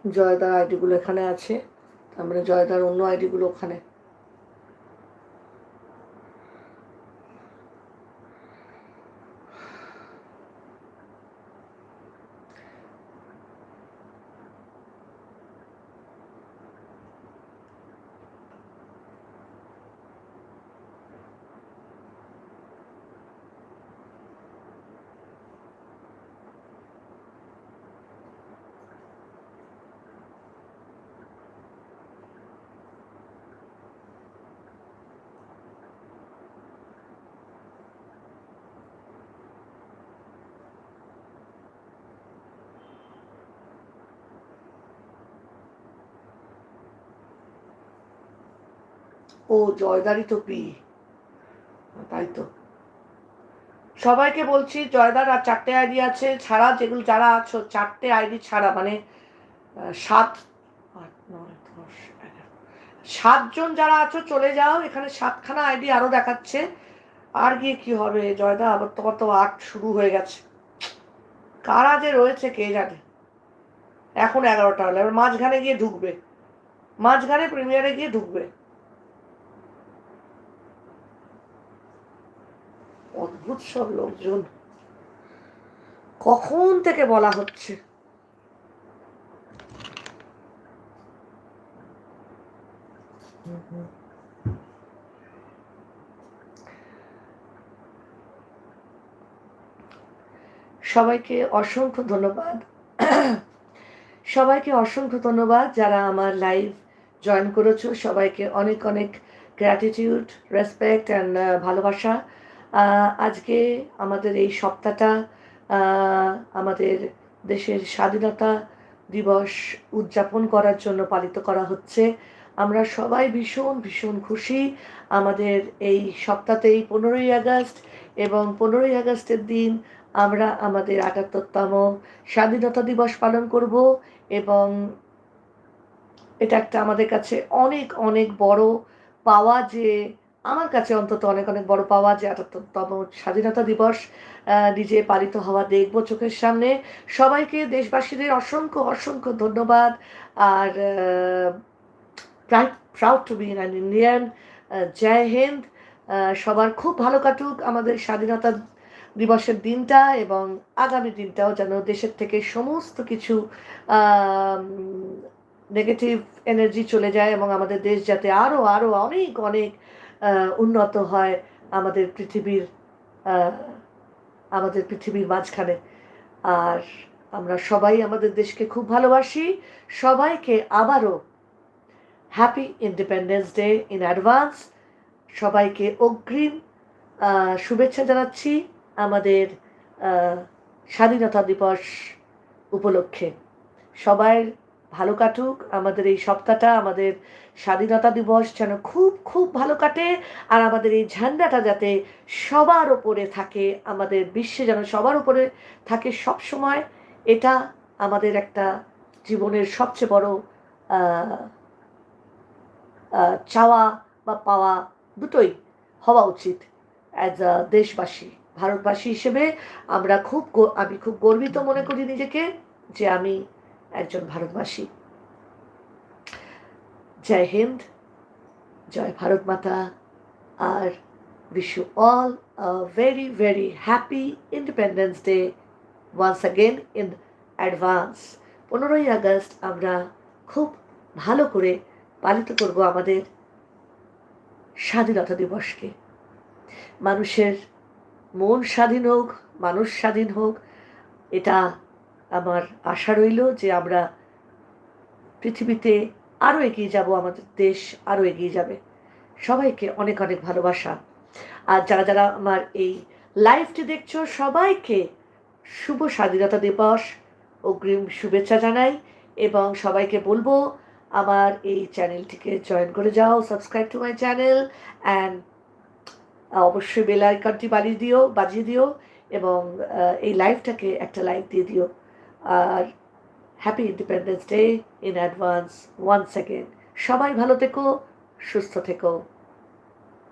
জয়দার আইডিগুলো এখানে আছে, তার মানে জয়দার অন্য আইডিগুলো ওখানে। ও জয়দারই তো পি, তাই তো। সবাইকে বলছি জয়দার আর 4টে আইডি আছে ছাড়া, যেগুলো যারা আছো 4টে আইডি ছাড়া, মানে 7, 8, 9, 10, 11, 7জন যারা আছো চলে যাও, এখানে 7খানা আইডি আরো দেখাচ্ছে। আর গিয়ে কি হবে জয়দা, আবার তোমার তো 8 শুরু হয়ে গেছে। কারা যে রয়েছে কে জানে। এখন 11টা হলো, এবার মাঝখানে গিয়ে ঢুকবে, মাঝখানে প্রিমিয়ারে গিয়ে ঢুকবে। অদ্ভুত সব লোকজন, কখন থেকে বলা হচ্ছে। সবাইকে অসংখ্য ধন্যবাদ, সবাইকে অসংখ্য ধন্যবাদ যারা আমার লাইভ জয়েন করেছো। সবাইকে অনেক অনেক গ্র্যাটিটিউড, রেসপেক্ট অ্যান্ড ভালোবাসা। আজকে আমাদের এই সপ্তাহটা আমাদের দেশের স্বাধীনতা দিবস উদযাপন করার জন্য পালিত করা হচ্ছে। আমরা সবাই ভীষণ ভীষণ খুশি। আমাদের এই সপ্তাহতেই 15ই আগস্ট, এবং 15ই আগস্টের দিন আমরা আমাদের 78তম স্বাধীনতা দিবস পালন করব, এবং এটা একটা আমাদের কাছে অনেক অনেক বড় পাওয়া, যে আমার কাছে অন্তত অনেক অনেক বড় পাওয়া যে 78তম স্বাধীনতা দিবস নিজে পালিত হওয়া দেখব চোখের সামনে। সবাইকে, দেশবাসীদের অসংখ্য অসংখ্য ধন্যবাদ। আর proud to be an Indian. জয় হিন্দ। সবার খুব ভালো কাটুক আমাদের স্বাধীনতা দিবসের দিনটা, এবং আগামী দিনটাও যেন দেশের থেকে সমস্ত কিছু নেগেটিভ এনার্জি চলে যায়, এবং আমাদের দেশ যাতে আরও আরও অনেক অনেক উন্নত হয় আমাদের পৃথিবীর মাঝখানে। আর আমরা সবাই আমাদের দেশকে খুব ভালোবাসি। সবাইকে আবারও happy independence day in advance. সবাইকে অগ্রিম শুভেচ্ছা জানাচ্ছি আমাদের স্বাধীনতা দিবস উপলক্ষে। সবাই ভালো কাটুক আমাদের এই সপ্তাহটা, আমাদের স্বাধীনতা দিবস যেন খুব খুব ভালো কাটে, আর আমাদের এই ঝান্ডাটা যাতে সবার ওপরে থাকে, আমাদের বিশ্বে যেন সবার উপরে থাকে সব সময়। এটা আমাদের একটা জীবনের সবচেয়ে বড় চাওয়া বা পাওয়া, দুটোই হওয়া উচিত অ্যাজ আ দেশবাসী, ভারতবাসী হিসেবে। আমি খুব গর্বিত মনে করি নিজেকে যে আমি একজন ভারতবাসী। জয় হিন্দ, জয় ভারত মাতা, আর wish you all a very very happy Independence Day once again in advance. 15ই আগস্ট আমরা খুব ভালো করে পালিত করব আমাদের স্বাধীনতা দিবসকে। মানুষের মন স্বাধীন হোক, মানুষ স্বাধীন হোক, এটা আমার আশা রইল যে আমরা পৃথিবীতে আরও এগিয়ে যাব, আমাদের দেশ আরও এগিয়ে যাবে। সবাইকে অনেক অনেক ভালোবাসা। আর যারা যারা আমার এই লাইভটি দেখছো সবাইকে শুভ স্বাধীনতা দিবস অগ্রিম শুভেচ্ছা জানাই, এবং সবাইকে বলবো আমার এই চ্যানেলটিকে জয়েন করে যাও, subscribe to my channel, and অবশ্যই বেল আইকনটি বাজিয়ে দিও, এবং এই লাইভটাকে একটা লাইক দিয়ে দিও। আর happy independence day in advance once again. সবাই ভালো থেকো, সুস্থ থেকো।